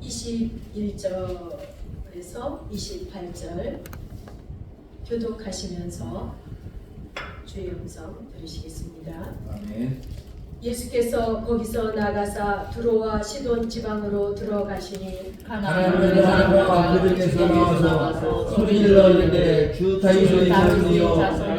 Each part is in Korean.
21절에서 28절 교독하시면서 주의 음성 들으시겠습니다. 아멘. 예수께서 거기서 나가사 두로와 시돈 지방으로 들어가시니 하나님의 사람과 그들께서 나와서 소리질러 이르되 주 다윗의 자손이여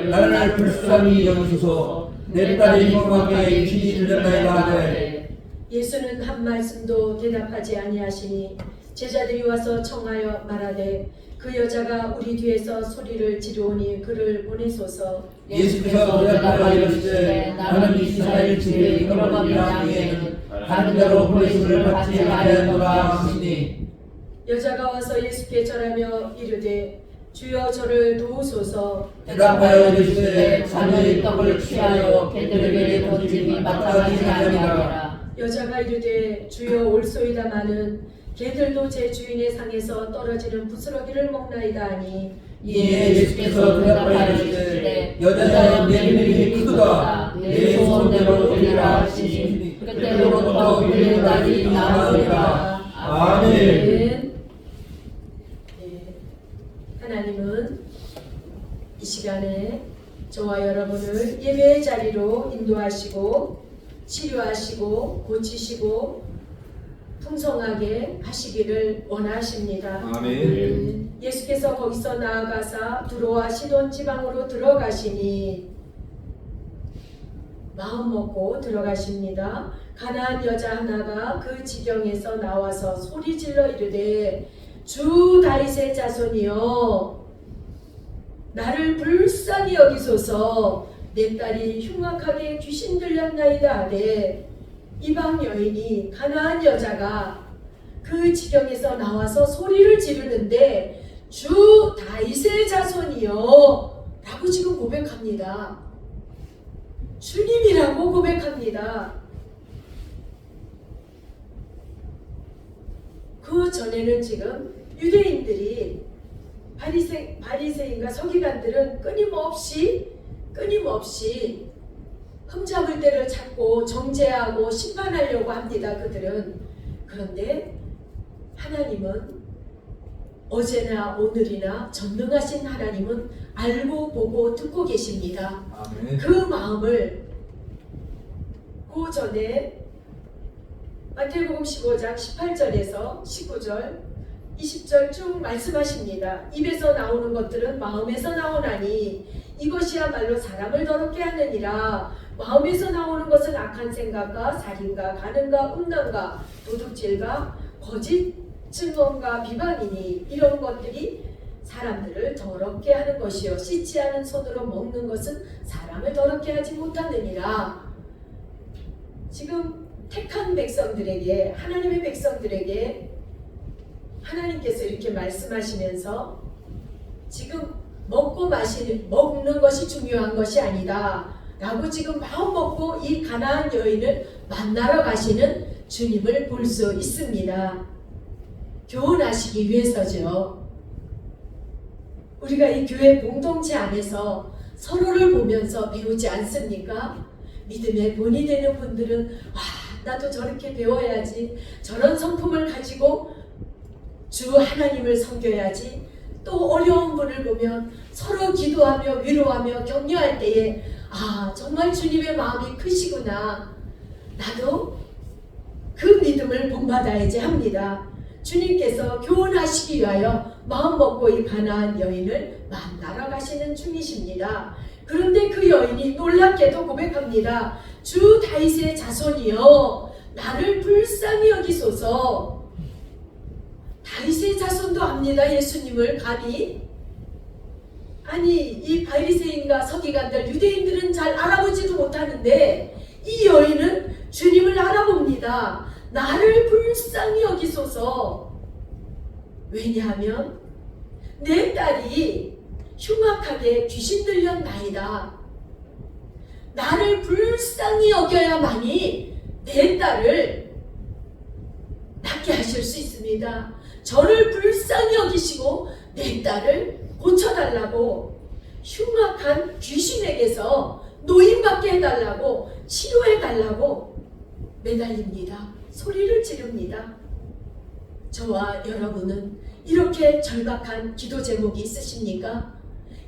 나를 불쌍히 여기소서 내 딸이 흉하게 귀신이 들렸나이다 하되 예수는 한 말씀도 대답하지 아니하시니 제자들이 와서 청하여 말하되 그 여자가 우리 뒤에서 소리를 지르오니 그를 보내소서. 예수께서 대답하여 이르시되 나는 이스라엘 집에 여러 번 나아가기에는 다른 데로 보내심을 받지 아니하노라 하시니 여자가 와서 예수께 절하며 이르되 주여 저를 도우소서. 대답하여 이르시되 자녀의 떡을 취하여 개들에게 던짐이 마땅하지 아니하니라. 여자가 이르되 주여 올소이다마는 개들도 제 주인의 상에서 떨어지는 부스러기를 먹나이다 하니 이에 예수께서 대답하여 이르시되 여자여 내 믿음이 크도다 내 소원대로 되리라 하시니 그때로부터 그의 딸이 나으리라. 아멘. 네. 하나님은 이 시간에 저와 여러분을 예배의 자리로 인도하시고 치료하시고 고치시고 풍성하게 하시기를 원하십니다. 아멘. 예수께서 거기서 나아가사 두로와 시돈 지방으로 들어가시니 마음 먹고 들어가십니다. 가나안 여자 하나가 그 지경에서 나와서 소리질러 이르되 주 다윗의 자손이여 나를 불쌍히 여기소서 내 딸이 흉악하게 귀신 들렸나이다 하되 이방 여인이 가나안 여자가 그 지경에서 나와서 소리를 지르는데 주 다윗의 자손이여 라고 지금 고백합니다. 주님이라고 고백합니다. 그 전에는 지금 유대인들이 바리새인과 서기관들은 끊임없이 흠잡을 때를 찾고 정죄하고 심판하려고 합니다. 그들은. 그런데 하나님은 어제나 오늘이나 전능하신 하나님은 알고 보고 듣고 계십니다. 아멘. 그 마음을 그 전에 마태복음 15장 18절에서 19절 20절 쭉 말씀하십니다. 입에서 나오는 것들은 마음에서 나오나니 이것이야말로 사람을 더럽게 하느니라. 마음에서 나오는 것은 악한 생각과 살인과 간음과 음란과 도둑질과 거짓 증언과 비방이니 이런 것들이 사람들을 더럽게 하는 것이요 씻지 않은 손으로 먹는 것은 사람을 더럽게 하지 못하느니라. 지금 택한 백성들에게 하나님의 백성들에게 하나님께서 이렇게 말씀하시면서 지금 먹는 것이 중요한 것이 아니다 라고 지금 마음 먹고 이 가나안 여인을 만나러 가시는 주님을 볼 수 있습니다. 교훈하시기 위해서죠. 우리가 이 교회 공동체 안에서 서로를 보면서 배우지 않습니까? 믿음의 본이 되는 분들은 나도 저렇게 배워야지, 저런 성품을 가지고 주 하나님을 섬겨야지. 또 어려운 분을 보면 서로 기도하며 위로하며 격려할 때에 정말 주님의 마음이 크시구나, 나도 그 믿음을 본받아야지 합니다. 주님께서 교훈하시기 위하여 마음 먹고 이 가나안 여인을 만나러 가시는 중이십니다. 그런데 그 여인이 놀랍게도 고백합니다. 주 다윗의 자손이여 나를 불쌍히 여기소서. 다윗의 자손도 압니다. 예수님을 감히. 아니 이 바리새인과 서기관들 유대인들은 잘 알아보지도 못하는데 이 여인은 주님을 알아봅니다. 나를 불쌍히 여기소서. 왜냐하면 내 딸이 흉악하게 귀신 들렸나이다. 나를 불쌍히 여겨야만이 내 딸을 낫게 하실 수 있습니다. 저를 불쌍히 여기시고 내 딸을 고쳐달라고, 흉악한 귀신에게서 노인받게 해달라고, 치료해달라고 매달립니다. 소리를 지릅니다. 저와 여러분은 이렇게 절박한 기도 제목이 있으십니까?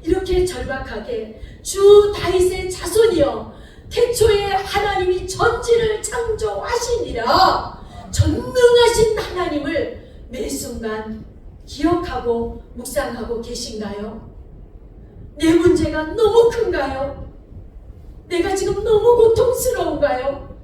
이렇게 절박하게 주 다윗의 자손이여 태초에 하나님이 전지를 창조하시니라 전능하신 하나님을 매 순간 기억하고 묵상하고 계신가요? 내 문제가 너무 큰가요? 내가 지금 너무 고통스러운가요?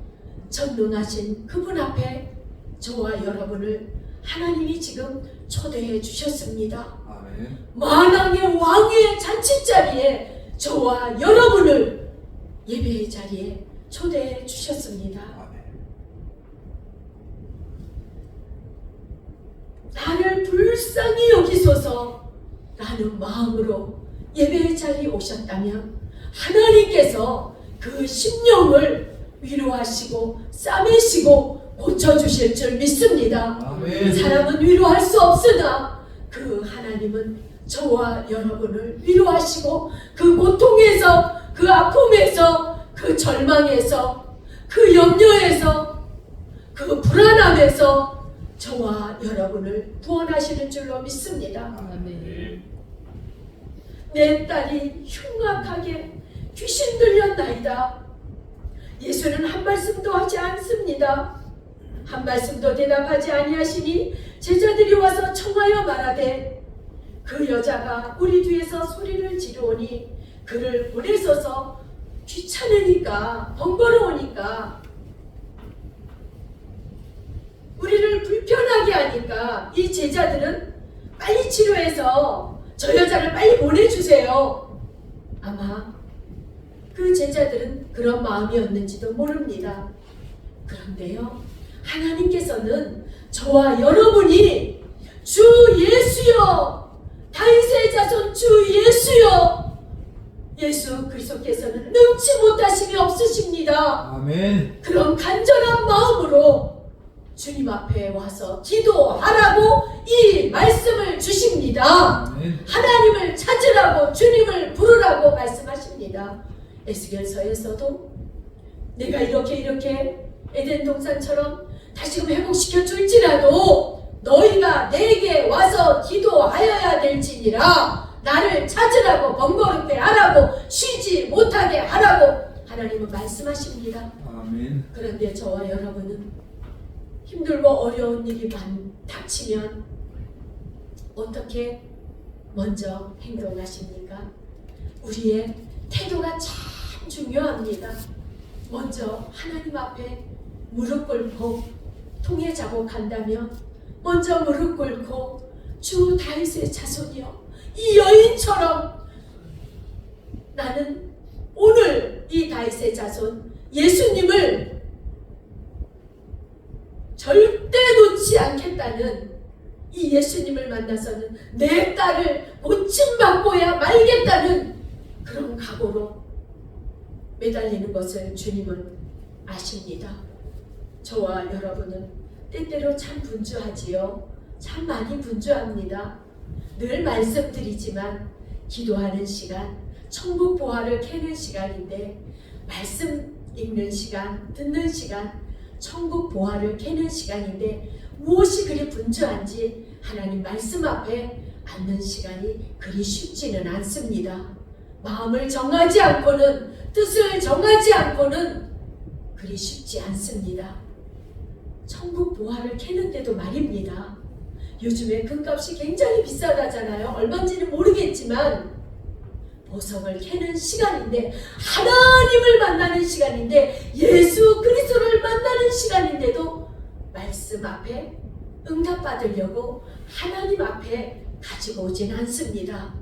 전능하신 그분 앞에 저와 여러분을 하나님이 지금 초대해 주셨습니다. 아멘. 만왕의 왕의 잔치자리에 저와 여러분을 예배의 자리에 초대해 주셨습니다. 아멘. 나를 불쌍히 여기소서 라는 마음으로 예배의 자리에 오셨다면 하나님께서 그 심령을 위로하시고 싸매시고 고쳐주실 줄 믿습니다. 아멘. 사람은 위로할 수 없으나 그 하나님은 저와 여러분을 위로하시고 그 고통에서 그 아픔에서 그 절망에서 그 염려에서 그 불안함에서 저와 여러분을 구원하시는 줄로 믿습니다. 아멘. 내 딸이 흉악하게 귀신 들렸나이다. 예수는 한 말씀도 하지 않습니다. 한 말씀도 대답하지 아니하시니 제자들이 와서 청하여 말하되 그 여자가 우리 뒤에서 소리를 지르오니 그를 보내소서. 귀찮으니까 번거로우니까 우리를 불편하게 하니까 이 제자들은 빨리 치료해서 저 여자를 빨리 보내주세요. 아마 그 제자들은 그런 마음이었는지도 모릅니다. 그런데요, 하나님께서는 저와 여러분이 주 예수여, 다윗의 자손 주 예수여, 예수 그리스도께서는 능치 못하심이 없으십니다. 아멘. 그런 간절한 마음으로 주님 앞에 와서 기도하라고 이 말씀을 주십니다. 아멘. 하나님을 찾으라고, 주님을 부르라고 말씀하십니다. 에스겔서에서도 내가 이렇게 에덴 동산처럼 다시금 회복시켜 줄지라도 너희가 내게 와서 기도하여야 될지니라. 나를 찾으라고, 번거롭게 하라고, 쉬지 못하게 하라고 하나님은 말씀하십니다. 아멘. 그런데 저와 여러분은 힘들고 어려운 일이 닥치면 어떻게 먼저 행동하십니까? 우리의 태도가 참 중요합니다. 먼저 하나님 앞에 무릎 꿇고 통에 자복한다면 먼저 무릎 꿇고 주 다윗의 자손이여, 이 여인처럼 나는 오늘 이 다윗의 자손 예수님을 절대 놓지 않겠다는 이 예수님을 만나서는 내 딸을 고침받고야 말겠다는 그런 각오로 매달리는 것을 주님은 아십니다. 저와 여러분은 때때로 참 분주하지요. 참 많이 분주합니다. 늘 말씀드리지만 기도하는 시간, 천국 보화를 캐는 시간인데, 말씀 읽는 시간, 듣는 시간, 천국 보화를 캐는 시간인데 무엇이 그리 분주한지 하나님 말씀 앞에 앉는 시간이 그리 쉽지는 않습니다. 마음을 정하지 않고는, 뜻을 정하지 않고는 그리 쉽지 않습니다. 천국 보화를 캐는데도 말입니다. 요즘에 금값이 굉장히 비싸다잖아요. 얼마인지는 모르겠지만 보석을 캐는 시간인데, 하나님을 만나는 시간인데, 예수 그리스도를 만나는 시간인데도 말씀 앞에 응답받으려고 하나님 앞에 가지고 오진 않습니다.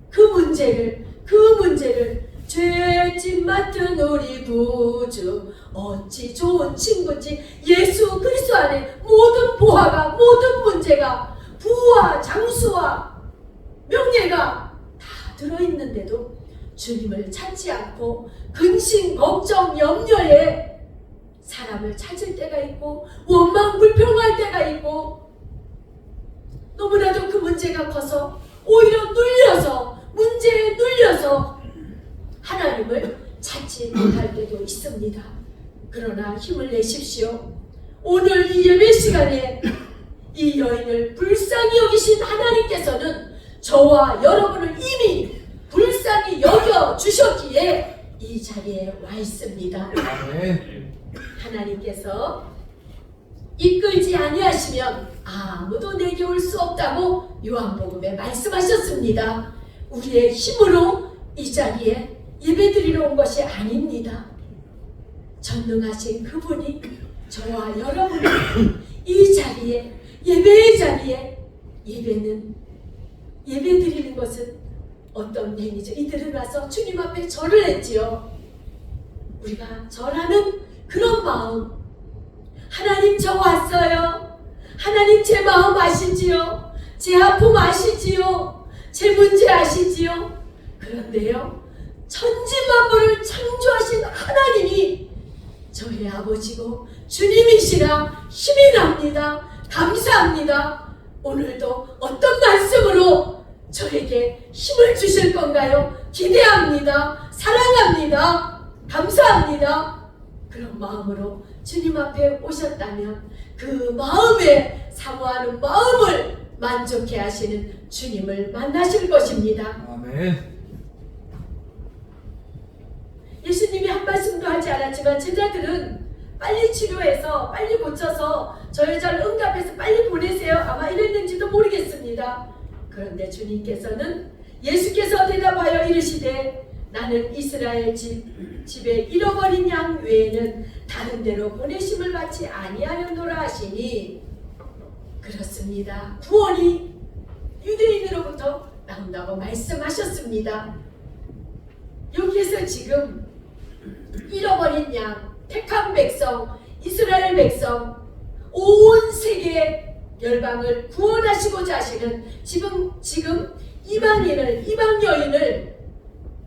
그 문제를 죄짐 맡은 우리 구주 어찌 좋은 친구인지, 예수 그리스도 안에 모든 보화가, 모든 문제가, 부와 장수와 명예가 다 들어있는데도 주님을 찾지 않고 근심, 걱정, 염려에 사람을 찾을 때가 있고 원망, 불평할 때가 있고, 너무나도 그 문제가 커서 오히려 눌려서, 문제에 눌려서 하나님을 찾지 못할 때도 있습니다. 그러나 힘을 내십시오. 오늘 이 예배 시간에 이 여인을 불쌍히 여기신 하나님께서는 저와 여러분을 이미 불쌍히 여겨 주셨기에 이 자리에 와 있습니다. 아멘. 하나님께서 이끌지 아니하시면 아무도 내게 올 수 없다고 요한복음에 말씀하셨습니다. 우리의 힘으로 이 자리에 예배드리러 온 것이 아닙니다. 전능하신 그분이 저와 여러분을 이 자리에, 예배의 자리에, 예배드리는 것은 어떤 행위죠? 이들은 와서 주님 앞에 절을 했지요. 우리가 절하는 그런 마음, 하나님 저 왔어요. 하나님 제 마음 아시지요? 제 아픔 아시지요? 제 문제 아시지요? 그런데요, 천지만물을 창조하신 하나님이 저의 아버지고 주님이시라 힘이 납니다. 감사합니다. 오늘도 어떤 말씀으로 저에게 힘을 주실 건가요? 기대합니다. 사랑합니다. 감사합니다. 그런 마음으로 주님 앞에 오셨다면 그 마음에 사모하는 마음을 만족해 하시는 주님을 만나실 것입니다. 아멘. 예수님이 한 말씀도 하지 않았지만 제자들은 빨리 치료해서 빨리 고쳐서 저 여자를 응답해서 빨리 보내세요, 아마 이랬는지도 모르겠습니다. 그런데 주님께서는 예수께서 대답하여 이르시되 나는 이스라엘 집에 잃어버린 양 외에는 다른 데로 보내심을 받지 아니하였노라 하시니, 그렇습니다. 구원이 유대인으로부터 나온다고 말씀하셨습니다. 여기에서 지금 잃어버린 양, 택한 백성, 이스라엘 백성, 온 세계 열방을 구원하시고자 하시는 지금 이방 여인을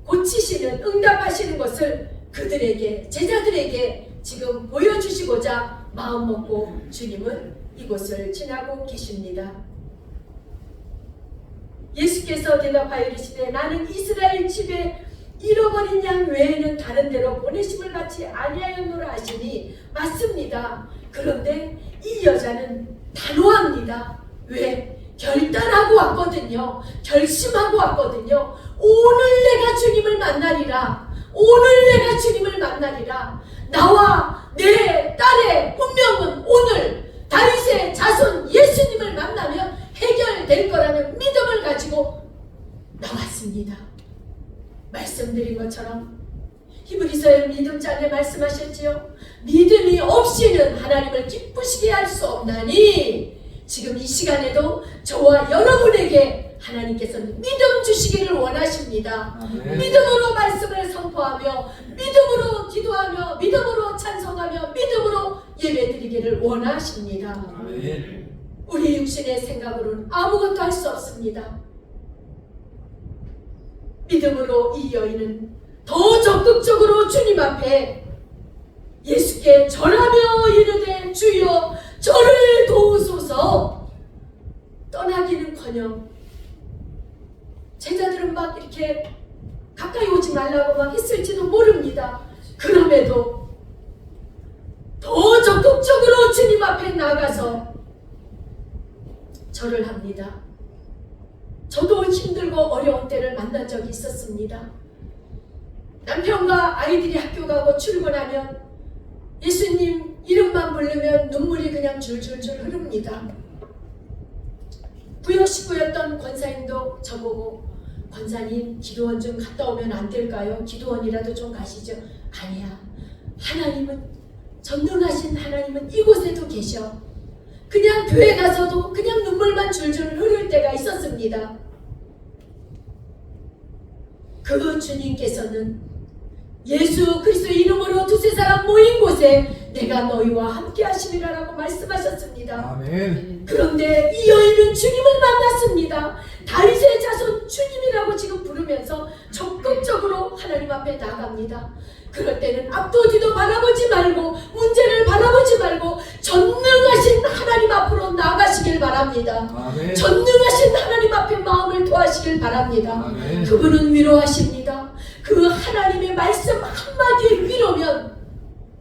고치시는, 응답하시는 것을 그들에게, 제자들에게 지금 보여주시고자 마음먹고 주님은 이곳을 지나고 계십니다. 예수께서 대답하여 이르시되 나는 이스라엘 집에 잃어버린 양 외에는 다른 데로 보내심을 받지 아니하였노라 하시니, 맞습니다. 그런데 이 여자는 단호합니다. 왜? 결단하고 왔거든요. 결심하고 왔거든요. 오늘 내가 주님을 만나리라. 오늘 내가 주님을 만나리라. 나와 내 딸의 운명은 오늘 다윗의 자손 예수님을 만나면 해결될 거라는 믿음을 가지고 나왔습니다. 말씀드린 것처럼 히브리서의 믿음장에 말씀하셨지요. 믿음이 없이는 하나님을 기쁘시게 할 수 없나니, 지금 이 시간에도 저와 여러분에게 하나님께서는 믿음 주시기를 원하십니다. 아멘. 믿음으로 말씀을 선포하며, 믿음으로 기도하며, 믿음으로 찬송하며, 믿음으로 예배드리기를 원하십니다. 아멘. 우리 육신의 생각으로는 아무것도 할 수 없습니다. 믿음으로 이 여인은 더 적극적으로 주님 앞에 예수께 절하며 이르되 주여 저를 도우소서. 떠나기는커녕 제자들은 막 이렇게 가까이 오지 말라고 막 했을지도 모릅니다. 그럼에도 더 적극적으로 주님 앞에 나가서 절을 합니다. 저도 힘들고 어려운 때를 만난 적이 있었습니다. 남편과 아이들이 학교 가고 출근하면 예수님 이름만 부르면 눈물이 그냥 줄줄줄 흐릅니다. 부여 식구였던 권사님도 저보고 권사님 기도원 좀 갔다 오면 안 될까요? 기도원이라도 좀 가시죠. 아니야. 하나님은, 전능하신 하나님은 이곳에도 계셔. 그냥 교회 가서도 그냥 눈물만 줄줄 흐를 때가 있었습니다. 그 주님께서는 예수 그리스도의 이름으로 두세 사람 모인 곳에 내가 너희와 함께 하시리라라고 말씀하셨습니다. 아멘. 그런데 이 여인은 주님을 만났습니다. 다윗의 자손 주님이라고 지금 부르면서 적극적으로 하나님 앞에 나갑니다. 그럴 때는 앞도 뒤도 바라보지 말고, 문제를 바라보지 말고 전능하신 하나님 앞으로 나가시길 바랍니다. 아멘. 전능하신 하나님 앞에 마음을 토하시길 바랍니다. 아멘. 그분은 위로하십니다. 그 하나님의 말씀 한마디의 위로면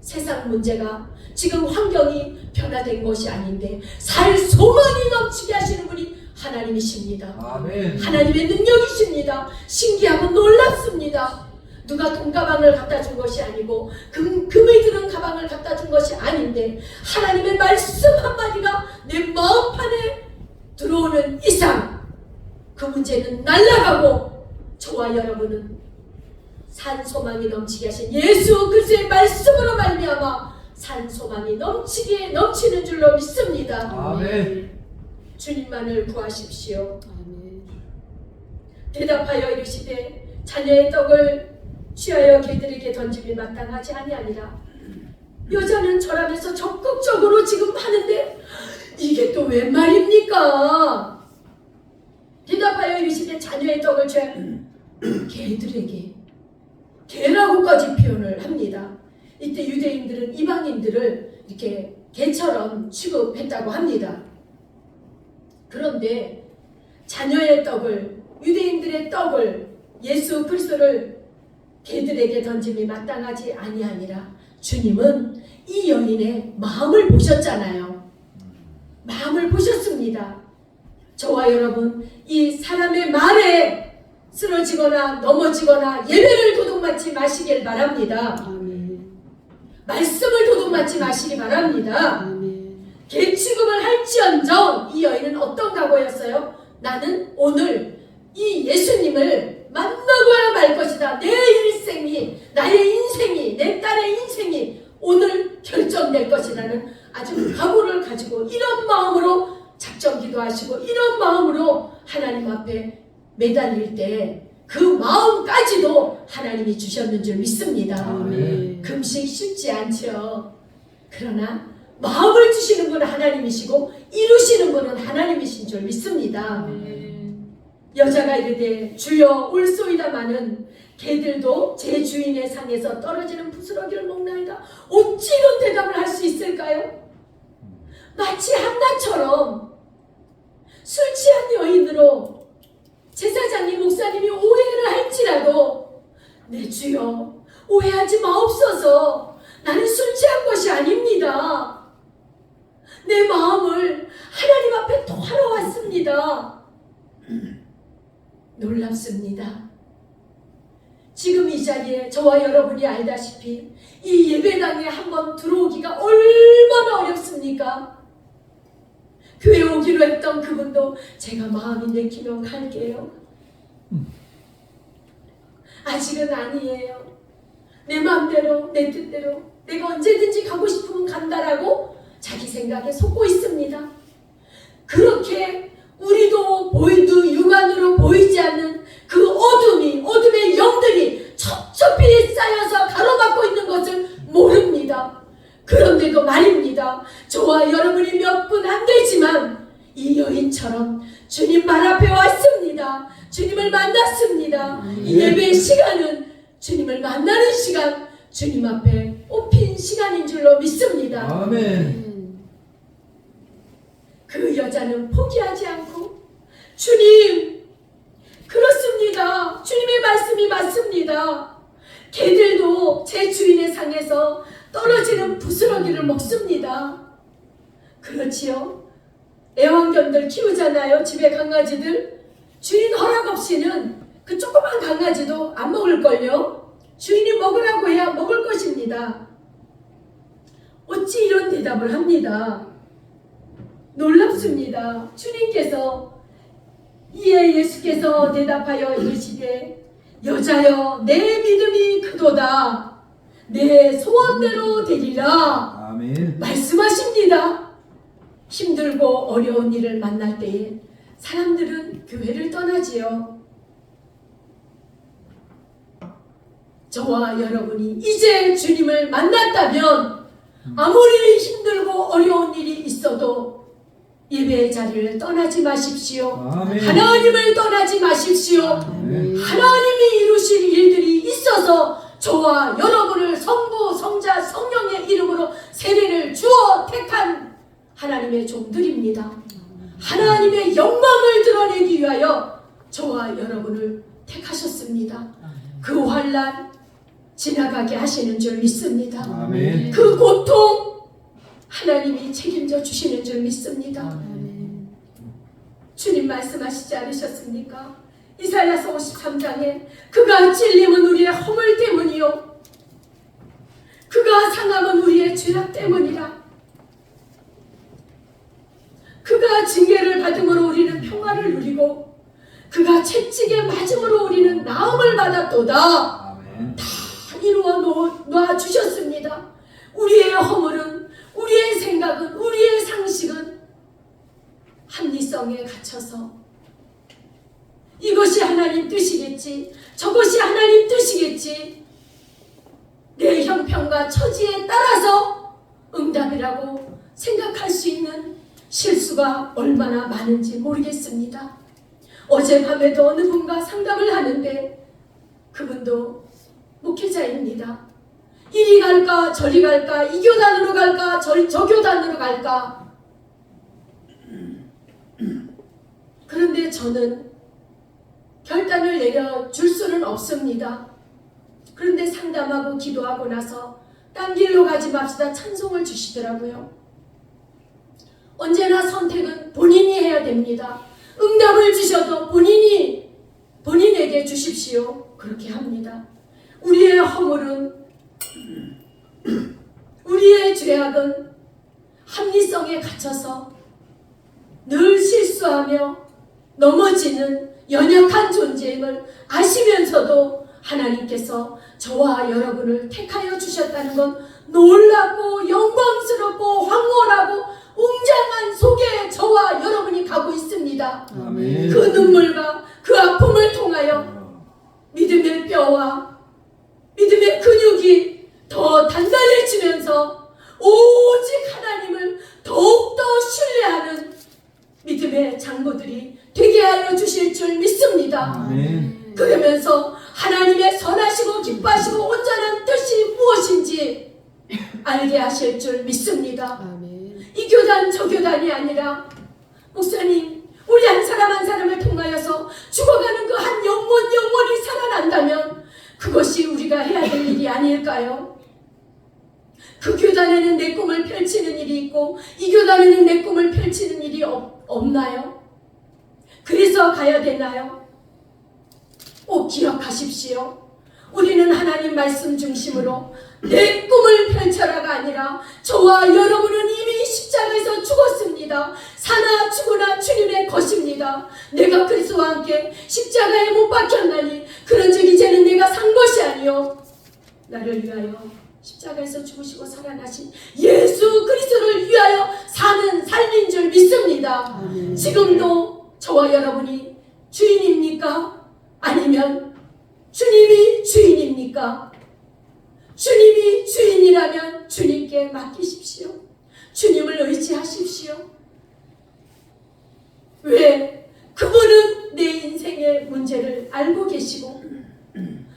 세상 문제가, 지금 환경이 변화된 것이 아닌데 살 소망이 넘치게 하시는 분이 하나님이십니다. 아멘. 하나님의 능력이십니다. 신기하고 놀랍습니다. 누가 돈가방을 갖다 준 것이 아니고 금이 들은 가방을 갖다 준 것이 아닌데 하나님의 말씀 한마디가 내 마음판에 들어오는 이상 그 문제는 날아가고 저와 여러분은 산 소망이 넘치게 하신 예수 그리스도의 말씀으로 말미암아 산 소망이 넘치게 넘치는 줄로 믿습니다. 아멘. 주님만을 구하십시오. 아멘. 대답하여 이르시되 자녀의 떡을 취하여 개들에게 던짐이 마땅하지 아니하니라. 여자는 절하면서 적극적으로 지금 하는데 이게 또 웬 말입니까? 대답하여 이르시되 자녀의 떡을 취하여 개들에게, 개라고까지 표현을 합니다. 이때 유대인들은 이방인들을 이렇게 개처럼 취급했다고 합니다. 그런데 자녀의 떡을, 유대인들의 떡을, 예수 그리스도를 개들에게 던짐이 마땅하지 아니하니라. 주님은 이 여인의 마음을 보셨잖아요. 마음을 보셨습니다. 저와 여러분, 이 사람의 말에 쓰러지거나 넘어지거나 예배를 도둑맞지 마시길 바랍니다. 아멘. 말씀을 도둑맞지 마시기 바랍니다. 아멘. 개 취급을 할지언정 이 여인은 어떤 각오였어요? 나는 오늘 이 예수님을 만나고야 말 것이다. 내 일생이, 나의 인생이, 내 딸의 인생이 오늘 결정될 것이라는 아주 각오를 가지고 이런 마음으로 작정 기도하시고 이런 마음으로 하나님 앞에 매달릴 때 그 마음까지도 하나님이 주셨는 줄 믿습니다. 아멘. 금식 쉽지 않죠. 그러나 마음을 주시는 분은 하나님이시고 이루시는 분은 하나님이신 줄 믿습니다. 아멘. 여자가 이르되 주여 올소이다마는 개들도 제 주인의 상에서 떨어지는 부스러기를 먹나이다. 어찌 이런 대답을 할 수 있을까요? 마치 한나처럼 술 취한 여인으로 제사장님 목사님이 오해를 할지라도 내 주여 오해하지 마옵소서. 나는 술 취한 것이 아닙니다. 내 마음을 하나님 앞에 토하러 왔습니다. 놀랍습니다. 지금 이 자리에 저와 여러분이 알다시피 이 예배당에 한번 들어오기가 얼마나 어렵습니까? 교회 오기로 했던 그분도 제가 마음이 내키면 갈게요. 아직은 아니에요. 내 마음대로, 내 뜻대로 내가 언제든지 가고 싶으면 간다라고 자기 생각에 속고 있습니다. 그렇게 우리도 육안으로 보이지 않는 그 어둠의 영들이 첩첩이 쌓여서 가로막고 있는 것을 모릅니다. 그런데도 말입니다. 저와 여러분이 몇 분 안 되지만 이 여인처럼 주님 말 앞에 왔습니다. 주님을 만났습니다. 이 예배의 시간은 주님을 만나는 시간, 주님 앞에 뽑힌 시간인 줄로 믿습니다. 아멘. 그 여자는 포기하지 않고 주님, 그렇습니다. 주님의 말씀이 맞습니다. 개들도 제 주인의 상에서 떨어지는 부스러기를 먹습니다. 그렇지요? 애완견들 키우잖아요. 집에 강아지들. 주인 허락 없이는 그 조그만 강아지도 안 먹을걸요. 주인이 먹으라고 해야 먹을 것입니다. 어찌 이런 대답을 합니다. 놀랍습니다. 주님께서 이에 예수께서 대답하여 이르시되 여자여 내 믿음이 크도다. 내 소원대로 되리라. 아멘. 말씀하십니다. 힘들고 어려운 일을 만날 때에 사람들은 교회를 떠나지요. 저와 여러분이 이제 주님을 만났다면 아무리 힘들고 어려운 일이 있어도 예배의 자리를 떠나지 마십시오. 아멘. 하나님을 떠나지 마십시오. 아멘. 하나님이 이루실 일들이 있어서 저와 여러분을 성부, 성자, 성령의 이름으로 세례를 주어 택한 하나님의 종들입니다. 하나님의 영광을 드러내기 위하여 저와 여러분을 택하셨습니다. 그 환난 지나가게 하시는 줄 믿습니다. 아멘. 그 고통 하나님이 책임져 주시는 줄 믿습니다. 아멘. 주님 말씀하시지 않으셨습니까? 이사야서 53장에 그가 찔림은 우리의 허물 때문이요 그가 상함은 우리의 죄악 때문이라. 그가 징계를 받음으로 우리는 평화를 누리고 그가 채찍에 맞음으로 우리는 나음을 받았도다. 아멘. 다 이루어 놓아주셨습니다. 우리의 허물은, 우리의 생각은, 우리의 상식은 합리성에 갇혀서 이것이 하나님 뜻이겠지, 저것이 하나님 뜻이겠지, 내 형편과 처지에 따라서 응답이라고 생각할 수 있는 실수가 얼마나 많은지 모르겠습니다. 어젯밤에도 어느 분과 상담을 하는데 그분도 목회자입니다. 이리 갈까 저리 갈까, 이 교단으로 갈까 저 교단으로 갈까. 그런데 저는 결단을 내려줄 수는 없습니다. 그런데 상담하고 기도하고 나서 딴 길로 가지 맙시다 찬송을 주시더라고요. 언제나 선택은 본인이 해야 됩니다. 응답을 주셔도 본인에게 주십시오. 그렇게 합니다. 우리의 허물은, 우리의 죄악은 합리성에 갇혀서 늘 실수하며 넘어지는 연약한 존재임을 아시면서도 하나님께서 저와 여러분을 택하여 주셨다는 건 놀랍고 영광스럽고 황홀하고 웅장한 속에 저와 여러분이 가고 있습니다. 아멘. 그 눈물과 그 아픔을 통하여 믿음의 뼈와 믿음의 근육이 더 단단해지면서 오직 하나님을 더욱더 신뢰하는 믿음의 장로들이 되게 하여 주실 줄 믿습니다. 아멘. 그러면서 하나님의 선하시고 기뻐하시고 온전한 뜻이 무엇인지 알게 하실 줄 믿습니다. 아멘. 이 교단 저 교단이 아니라 목사님, 우리 한 사람 한 사람을 통하여서 죽어가는 그 한 영혼이 살아난다면 그것이 우리가 해야 될 일이 아닐까요? 그 교단에는 내 꿈을 펼치는 일이 있고 이 교단에는 내 꿈을 펼치는 일이 없나요? 그래서 가야 되나요? 꼭 기억하십시오. 우리는 하나님 말씀 중심으로 내 꿈을 펼쳐라가 아니라 저와 여러분은 이미 십자가에서 죽었습니다. 사나 죽으나 주님의 것입니다. 내가 그리스도와 함께 십자가에 못 박혔나니 그런즉 이제는 내가 산 것이 아니요 나를 위하여 십자가에서 죽으시고 살아나신 예수 그리스도를 위하여 사는 삶인 줄 믿습니다. 아멘. 지금도 저와 여러분이 주인입니까? 아니면 주님이 주인입니까? 주님이 주인이라면 주님께 맡기십시오. 주님을 의지하십시오. 왜? 그분은 내 인생의 문제를 알고 계시고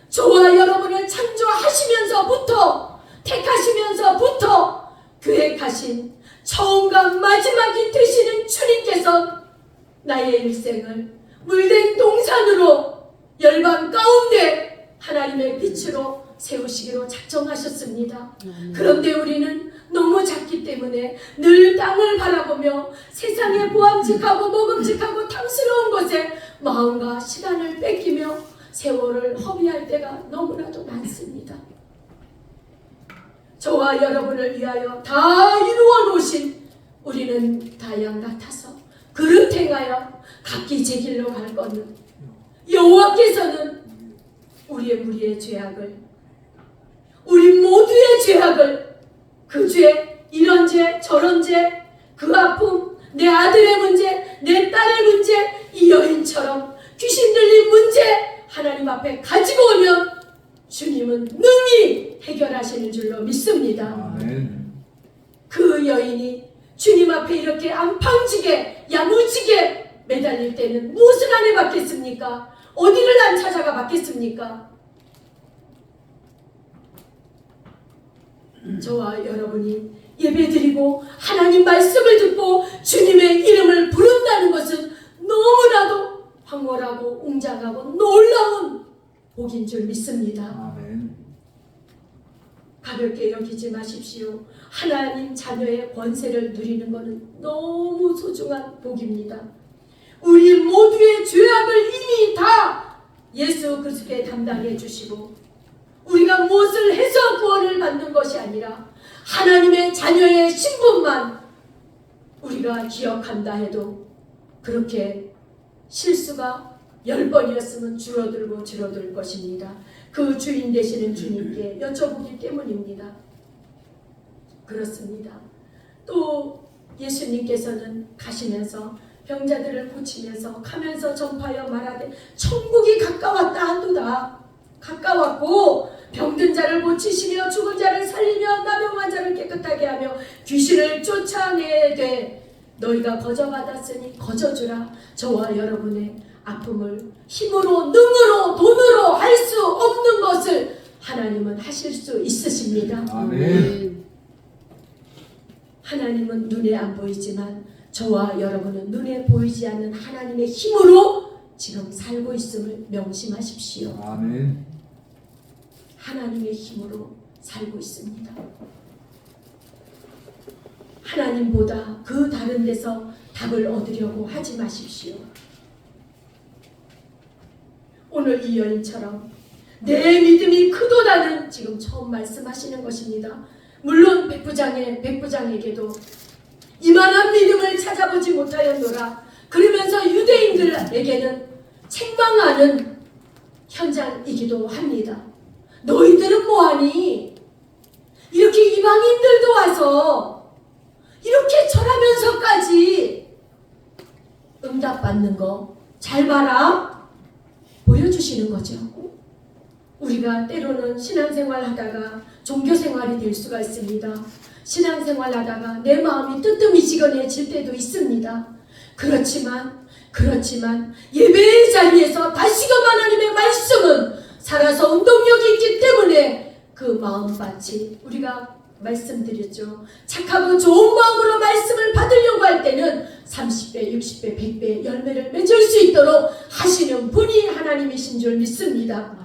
저와 여러분을 창조하시면서부터 택하시면서부터 계획하신 처음과 마지막이 되시는 주님께서 나의 일생을 물된 동산으로 열방 가운데 하나님의 빛으로 세우시기로 작정하셨습니다. 그런데 우리는 너무 작기 때문에 늘 땅을 바라보며 세상에 보암직하고 먹음직하고 탐스러운 것에 마음과 시간을 뺏기며 세월을 허비할 때가 너무나도 많습니다. 저와 여러분을 위하여 다 이루어 놓으신 우리는 다 양 같아서 그릇 행하여 각기 제 길로 갈 거는 여호와께서는 우리의 무리의 죄악을, 우리 모두의 죄악을, 그 죄, 이런 죄, 저런 죄, 그 아픔, 내 아들의 문제, 내 딸의 문제, 이 여인처럼 귀신 들린 문제 하나님 앞에 가지고 오면 주님은 능히 해결하시는 줄로 믿습니다. 아멘. 그 여인이 주님 앞에 이렇게 안팡지게 야무지게 매달릴 때는 무엇을 안 해봤겠습니까? 어디를 안 찾아가 봤겠습니까? 저와 여러분이 예배드리고 하나님 말씀을 듣고 주님의 이름을 부른다는 것은 너무나도 황홀하고 웅장하고 놀라운 복인 줄 믿습니다. 아멘. 가볍게 여기지 마십시오. 하나님 자녀의 권세를 누리는 것은 너무 소중한 복입니다. 우리 모두의 죄악을 이미 다 예수 그리스도께 담당해 주시고 우리가 무엇을 해서 구원을 받는 것이 아니라 하나님의 자녀의 신분만 우리가 기억한다 해도 그렇게 실수가 10번이었으면 줄어들 것입니다. 그 주인 되시는 주님께 여쭤보기 때문입니다. 그렇습니다. 또 예수님께서는 가시면서 병자들을 고치면서 가면서 전파하여 말하되 천국이 가까웠다 한도다. 가까웠고 병든 자를 고치시며 죽은 자를 살리며 나병한 자를 깨끗하게 하며 귀신을 쫓아내되 너희가 거저받았으니 거저주라. 저와 여러분의 아픔을 힘으로 능으로 돈으로 할 수 없는 것을 하나님은 하실 수 있으십니다. 아멘. 하나님은 눈에 안 보이지만 저와 여러분은 눈에 보이지 않는 하나님의 힘으로 지금 살고 있음을 명심하십시오. 아멘. 하나님의 힘으로 살고 있습니다. 하나님보다 그 다른 데서 답을 얻으려고 하지 마십시오. 오늘 이 여인처럼 내 믿음이 크도다는 지금 처음 말씀하시는 것입니다. 물론 백부장에게도 이만한 믿음을 찾아보지 못하였노라. 그러면서 유대인들에게는 책망하는 현장이기도 합니다. 너희들은 뭐하니? 이렇게 이방인들도 와서 이렇게 절하면서까지 응답받는 거 잘 봐라. 보여주시는 거죠. 우리가 때로는 신앙생활 하다가 종교생활이 될 수가 있습니다. 신앙생활 하다가 내 마음이 뜨뜻미지근해질 때도 있습니다. 그렇지만 예배의 자리에서 다시금 하나님의 말씀은 살아서 운동력이 있기 때문에 그 마음밭이 우리가 말씀드렸죠. 착하고 좋은 마음으로 말씀을 받으려고 할 때는 30배, 60배, 100배 열매를 맺을 수 있도록 하시는 분이 하나님이신 줄 믿습니다.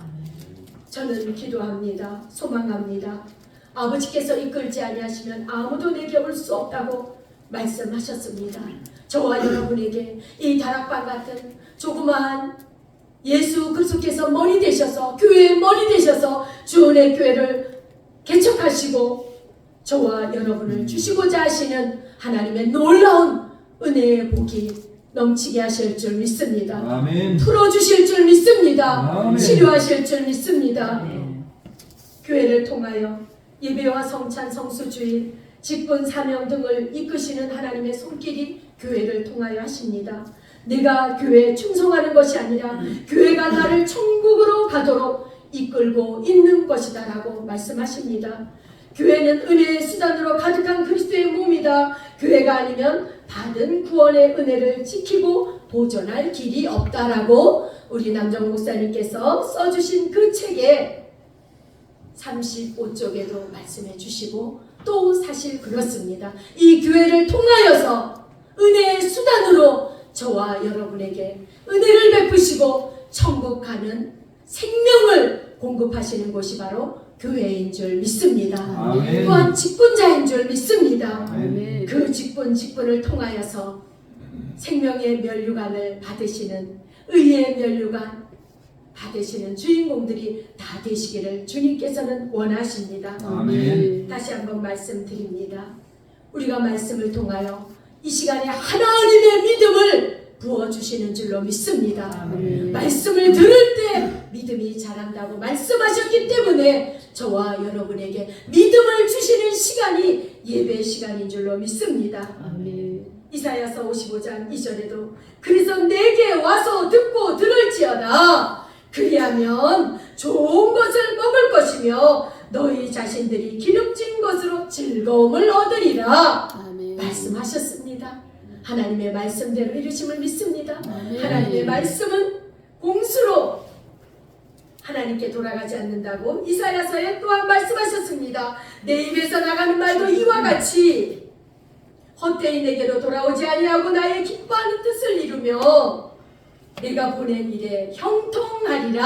저는 기도합니다. 소망합니다. 아버지께서 이끌지 아니하시면 아무도 내게 올 수 없다고 말씀하셨습니다. 저와 여러분에게 이 다락방 같은 조그마한 예수 그리스도께서 머리 되셔서 교회의 머리 되셔서 주은혜 교회를 개척하시고 저와 여러분을 주시고자 하시는 하나님의 놀라운 은혜의 복이 넘치게 하실 줄 믿습니다. 아멘. 풀어주실 줄 믿습니다. 아멘. 치료하실 줄 믿습니다. 아멘. 교회를 통하여 예배와 성찬, 성수주일, 직분, 사명 등을 이끄시는 하나님의 손길이 교회를 통하여 하십니다. 내가 교회에 충성하는 것이 아니라 교회가 나를 천국으로 가도록 이끌고 있는 것이다 라고 말씀하십니다. 교회는 은혜의 수단으로 가득한 그리스도의 몸이다. 교회가 아니면 받은 구원의 은혜를 지키고 보존할 길이 없다라고 우리 남정 목사님께서 써주신 그 책에 35쪽에도 말씀해 주시고 또 사실 그렇습니다. 이 교회를 통하여서 은혜의 수단으로 저와 여러분에게 은혜를 베푸시고 천국 가는 생명을 공급하시는 곳이 바로 교회인 줄 믿습니다. 아멘. 또한 직분자인 줄 믿습니다. 아멘. 그 직분을 통하여서 생명의 면류관을 받으시는 의의 면류관 받으시는 주인공들이 다 되시기를 주님께서는 원하십니다. 아멘. 다시 한번 말씀드립니다. 우리가 말씀을 통하여 이 시간에 하나님의 믿음을 부어주시는 줄로 믿습니다. 아멘. 말씀을 들을 때 믿음이 자란다고 말씀하셨기 때문에 저와 여러분에게 믿음을 주시는 시간이 예배 시간인 줄로 믿습니다. 아멘. 이사야서 55장 2절에도 그래서 내게 와서 듣고 들을지어다 그리하면 좋은 것을 먹을 것이며 너희 자신들이 기름진 것으로 즐거움을 얻으리라 아멘. 말씀하셨습니다. 하나님의 말씀대로 이루심을 믿습니다. 아멘. 하나님의 말씀은 공수로 하나님께 돌아가지 않는다고 이사야서에 또한 말씀하셨습니다. 내 입에서 나가는 말도 이와 같이 헛되이 내게로 돌아오지 아니하고 나의 기뻐하는 뜻을 이루며 내가 보낸 일에 형통하리라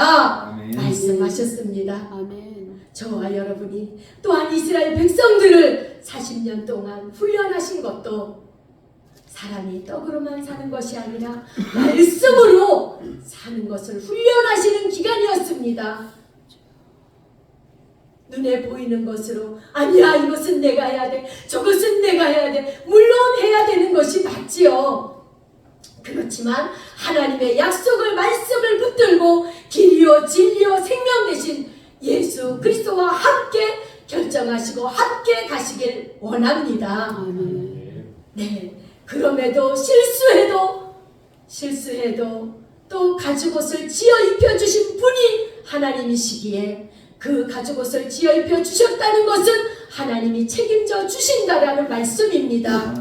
아멘. 말씀하셨습니다. 아멘. 저와 여러분이 또한 이스라엘 백성들을 40년 동안 훈련하신 것도 사람이 떡으로만 사는 것이 아니라 말씀으로 사는 것을 훈련하시는 기간이었습니다. 눈에 보이는 것으로 아니야 이것은 내가 해야 돼 저것은 내가 해야 돼 물론 해야 되는 것이 맞지요. 그렇지만 하나님의 약속을 말씀을 붙들고 길이요 진리요 생명 되신 예수 그리스도와 함께 결정하시고 함께 가시길 원합니다. 아멘. 네, 그럼에도 실수해도 또 가죽옷을 지어 입혀주신 분이 하나님이시기에 그 가죽옷을 지어 입혀주셨다는 것은 하나님이 책임져 주신다라는 말씀입니다.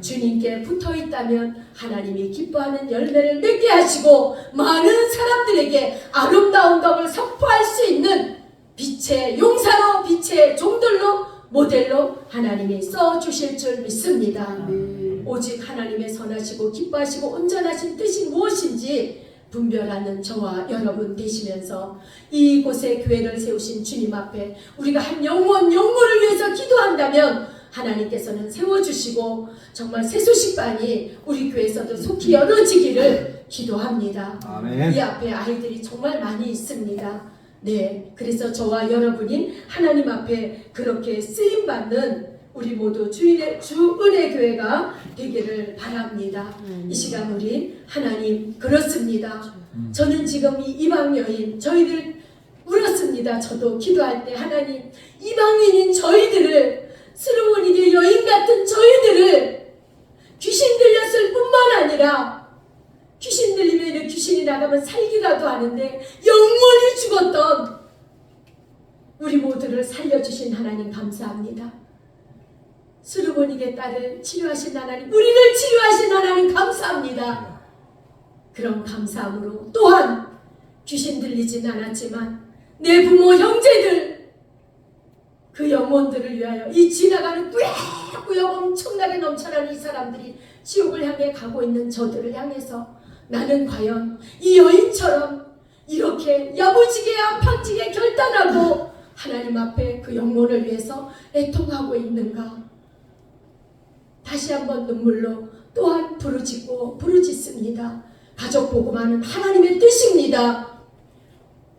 주님께 붙어있다면 하나님이 기뻐하는 열매를 맺게 하시고 많은 사람들에게 아름다운 덕을 선포할 수 있는 빛의 용사로 빛의 종들로 모델로 하나님이 써주실 줄 믿습니다. 오직 하나님의 선하시고 기뻐하시고 온전하신 뜻이 무엇인지 분별하는 저와 여러분 되시면서 이곳에 교회를 세우신 주님 앞에 우리가 한 영혼을 위해서 기도한다면 하나님께서는 세워주시고 정말 새 소식반이 우리 교회에서도 속히 열어지기를 기도합니다. 아멘. 이 앞에 아이들이 정말 많이 있습니다. 네, 그래서 저와 여러분이 하나님 앞에 그렇게 쓰임받는 우리 모두 주은혜교회가 되기를 바랍니다. 이 시간 우리 하나님 그렇습니다. 저는 지금 이 이방 여인 저희들 울었습니다. 저도 기도할 때 하나님 이방인인 저희들을 스르몬이게 여인 같은 저희들을 귀신 들렸을 뿐만 아니라 귀신 들리면 귀신이 나가면 살기라도 하는데 영원히 죽었던 우리 모두를 살려주신 하나님 감사합니다. 스르몬에게 딸을 치료하신 하나님, 우리를 치료하신 하나님 감사합니다. 그런 감사함으로 또한 귀신 들리진 않았지만 내 부모 형제들 그 영혼들을 위하여 이 지나가는 꾸역꾸역 엄청나게 넘쳐나는 이 사람들이 지옥을 향해 가고 있는 저들을 향해서 나는 과연 이 여인처럼 이렇게 야무지게 아팡지게 결단하고 하나님 앞에 그 영혼을 위해서 애통하고 있는가? 다시 한번 눈물로 또한 부르짖습니다. 가족 복음하는 하나님의 뜻입니다.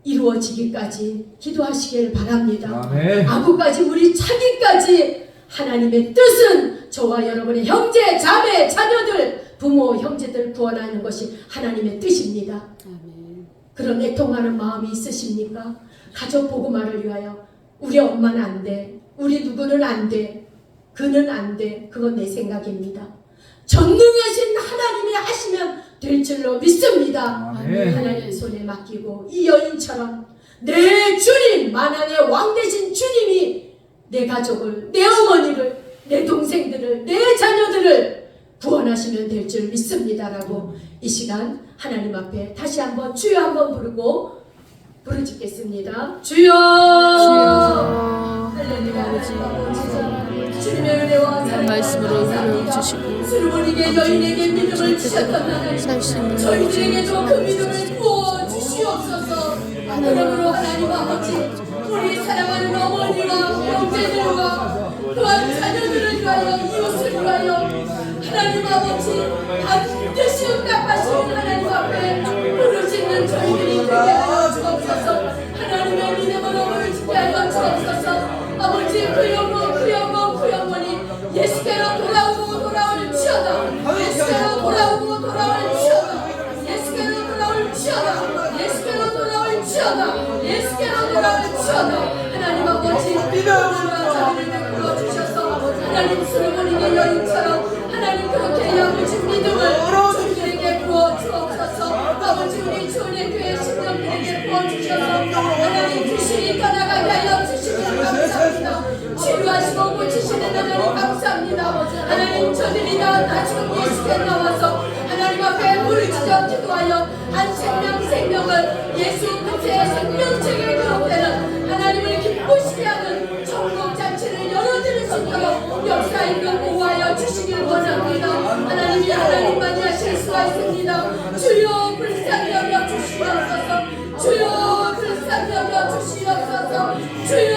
이루어지기까지 기도하시길 바랍니다. 아멘. 아구까지 우리 차기까지 하나님의 뜻은 저와 여러분의 형제, 자매, 자녀들, 부모, 형제들 구원하는 것이 하나님의 뜻입니다. 아멘. 그런 애통하는 마음이 있으십니까? 가족 복음화를 위하여 우리 엄마는 안 돼, 우리 누구는 안 돼, 그는 안 돼. 그건 내 생각입니다. 전능하신 하나님이 하시면 될 줄로 믿습니다. 아멘. 하나님 손에 맡기고 이 여인처럼 내 주님, 만왕의 왕 되신 주님이 내 가족을, 내 어머니를, 내 동생들을, 내 자녀들을 구원하시면 될 줄 믿습니다라고 이 시간 하나님 앞에 다시 한번 주여 한번 부르짖겠습니다. 주여! 할렐루야. 주님의 은혜와 사랑 말씀으로 흘려 주시고 스르몬에게 여인에게 믿음을 주셨던 하나님 살신을 저희들에게도 그 믿음을 부어 주시옵소서. 그러므로 하나님 아버지 우리 사랑하는 어머니와 형제들과 또한 자녀들을 위하여 이웃을 위하여 하나님 아버지 반드시 응답하시는 하나님 앞에 부르짖는 저희들이 되게 하여 주옵소서. 하나님의 믿음으로 부르짖게 하여 주옵소서. 아버지 그 영혼이 예수께로 돌아올지어다. 예수께로 돌아올지어다. 예수께로 돌아올지어다. 하나님 아버지 자비를 베풀어 주셔서 하나님 스르몬에게 여인처럼 하나님 그렇게 야무진 믿음을 저희들에게 부어 주옵소서. 아버지 우리 주의 교회 신령들에게 부어 주셔서 하나님 귀신이 떠나가게 하여 주시면 감사합니다. 치료하시고 고치시는 하나님 감사합니다. 하나님 저들이 다 지금 예수께 나와서 하나님 앞에 부르짖어 기도하여 한 생명을 예수 그리스도의 생명책에 기록되는 하나님을 기쁘시게 하는 천국 잔치를 열어드릴 수 있도록 역사인을 보호하여 주시길 원합니다. 하나님이 하나님만이 하실 수가 있습니다. 주여 불쌍히 여겨 주시옵소서. 주여 불쌍히 여겨 주시옵소서. 주여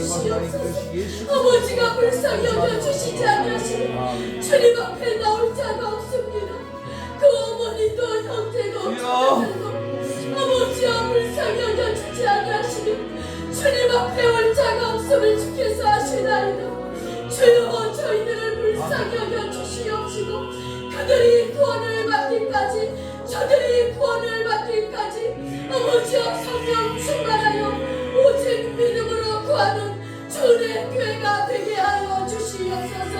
주시옵소서. 아버지가 불쌍히 여겨주시지 아니하시면 주님 앞에 나올 자가 없습니다. 그 어머니도 형제도 자녀들도 아버지와 불쌍히 여겨주지 아니하시면 주님 앞에 올 자가 없음을 주께서 아시나이다. 주여 저희들을 불쌍히 여겨주시옵시고 그들이 구원을 받기까지 저들이 구원을 받기까지 아버지와 성령 충만하여 오직 믿음으로 구하는 주의 교회가 되게 하여 주시옵소서.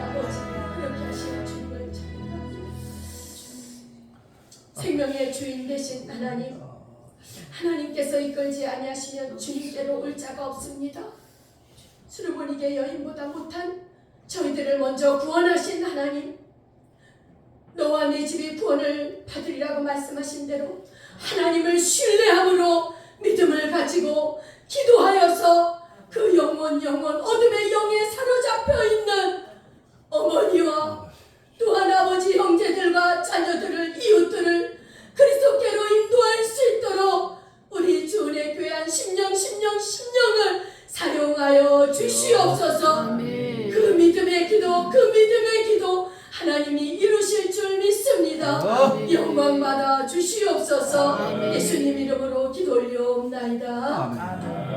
아버지 그렇게 하시는 주님을 찬양합니다. 생명의 주인 되신 하나님께서 이끌지 아니하시면 주님께로 올 자가 없습니다. 수르보니게 여인보다 못한 저희들을 먼저 구원하신 하나님, 너와 네 집이 구원을 받으리라고 말씀하신 대로 하나님을 신뢰함으로 믿음을 가지고 기도하여서 그 영원 어둠의 영에 사로잡혀 있는 어머니와 또한 아버지 형제들과 자녀들을 이웃들을 그리스도께로 인도할 수 있도록 우리 주은혜 교회 한 10년 을 사용하여 주시옵소서. 그 믿음의 기도 하나님이 이루실 줄 믿습니다. 영광 받아 주시옵소서. 예수님 이름으로 기도 올려옵나이다.